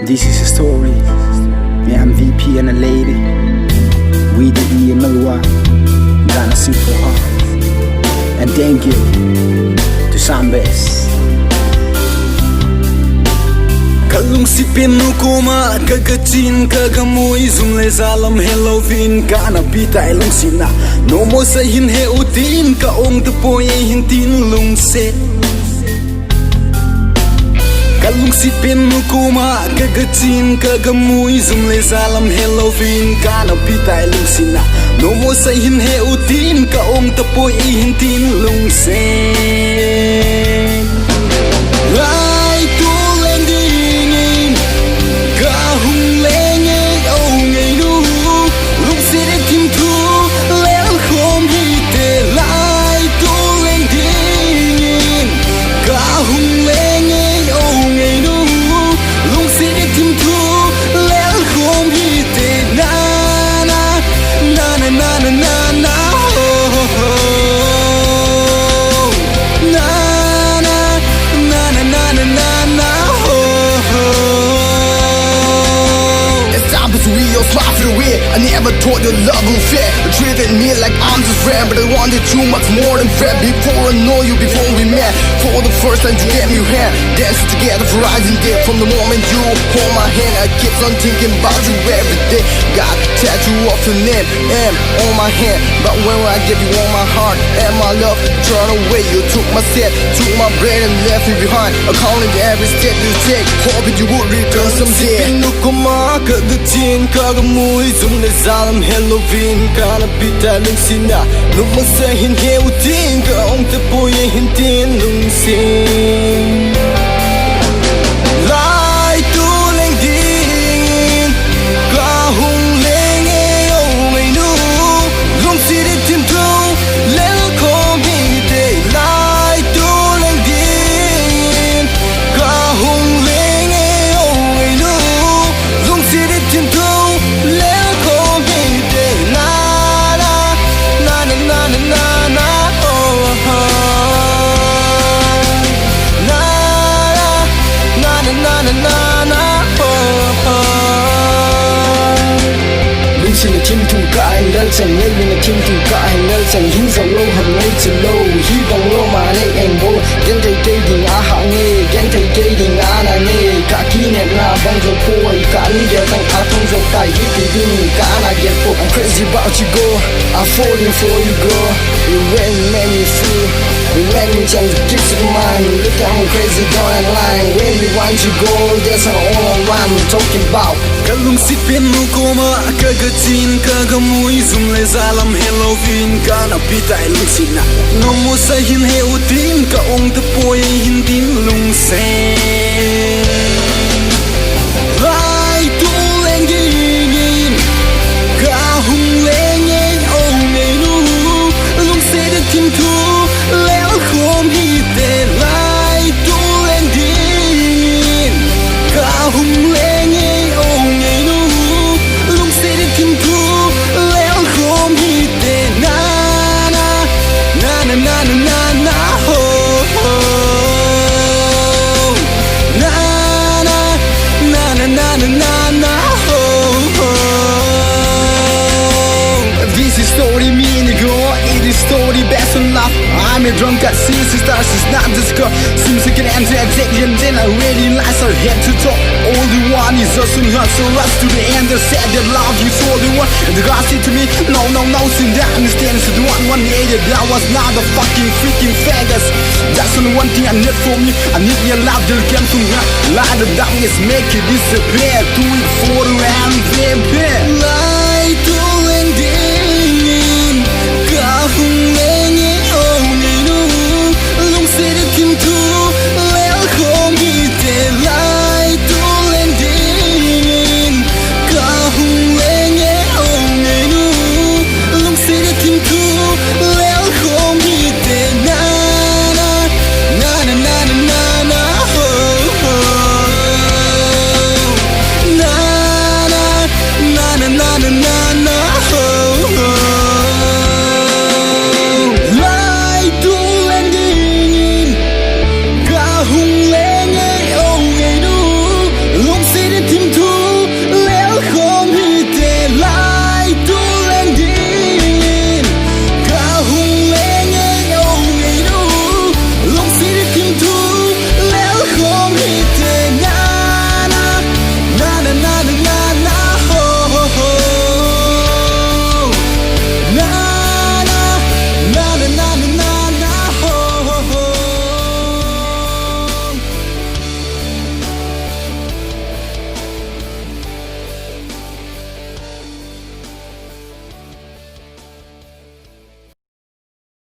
This is a story. Me MVP and a lady. We the E and Melwa. Gonna sing for her. And thank you to Sambes. Kalung si pinukuma kagachin kagamui zum le zalam Halloween kana pitai lung sina no mo sa hin he utin ka ong te poy hin tin lung se Kalung si pinukuma kagachin kagamui zum le zalam Halloween kana pitai lung sina no mo sa hin he utin ka ong te poy hin tin lung se I never thought your love would fair. You treated me like I'm just friend, but I wanted you much more than friend. Before I know you, before we met, for the first time you gave me your hand, dancing together for rising day. From the moment you hold my hand, I keep on thinking about you every day. Got a tattoo of your name and on my hand, but when I gave you all my heart and my love, turn away. You took my step, took my brain and left me behind. I'm counting every step you take, hoping you would return someday. Le zalam Halloween kana pita lung sina no mo sa hin he utin ka ong te poy hin tin lung sin lai tu leng ding ka hung leng e o mai nu lung si de tim tu lel ko mi de lai tu leng ding ka hung leng e o mai nu lung si de tim tu Lung chim thu cả hành lân sành lên lung chim thu cả hành lân sành hin dòng lâu hầm ngay từ lâu hy vọng lâu mà đây anh vô ghen thầy cây thì ngã hạ nghe ghen thầy cây thì ngã là nghe cả khi nẹp là băng rồi phôi cả lý giờ tăng áo thông rồi tay hít thì đừng cả là get for I'm crazy about you go I'm falling for you girl you make me feel you make me change the kiss of mine look I'm crazy going line when you want you go that's all I'm talking about Kalung si pinukuma kagachin kagamui zum le zalam Halloween kana pitai lung sina no mo sa hin he utin ka ong te poy hin tin lung se lai tu leng ding ka hung leng e o nei nu lung se de tim tu lel khom hi te lai tu leng ding ka hung leng e o nei nu lung se de tim tu lel khom hi te na na na na na na na ho ho na na na na na na na na ho ho This is story me and the girl, it is story best on love. I'm a drunk at sees the stars, it's not just girl. Seems like an answer and then I really lies our head to talk. All the one is just on her, so rush to the end. They said they love you, so the one. And the God said to me, no, since I understand. So the one hated, that was not a fucking freaking faggots. That's only one thing I need from you. I need your love, they'll come from her. Light the darkness, make it disappear. Do it for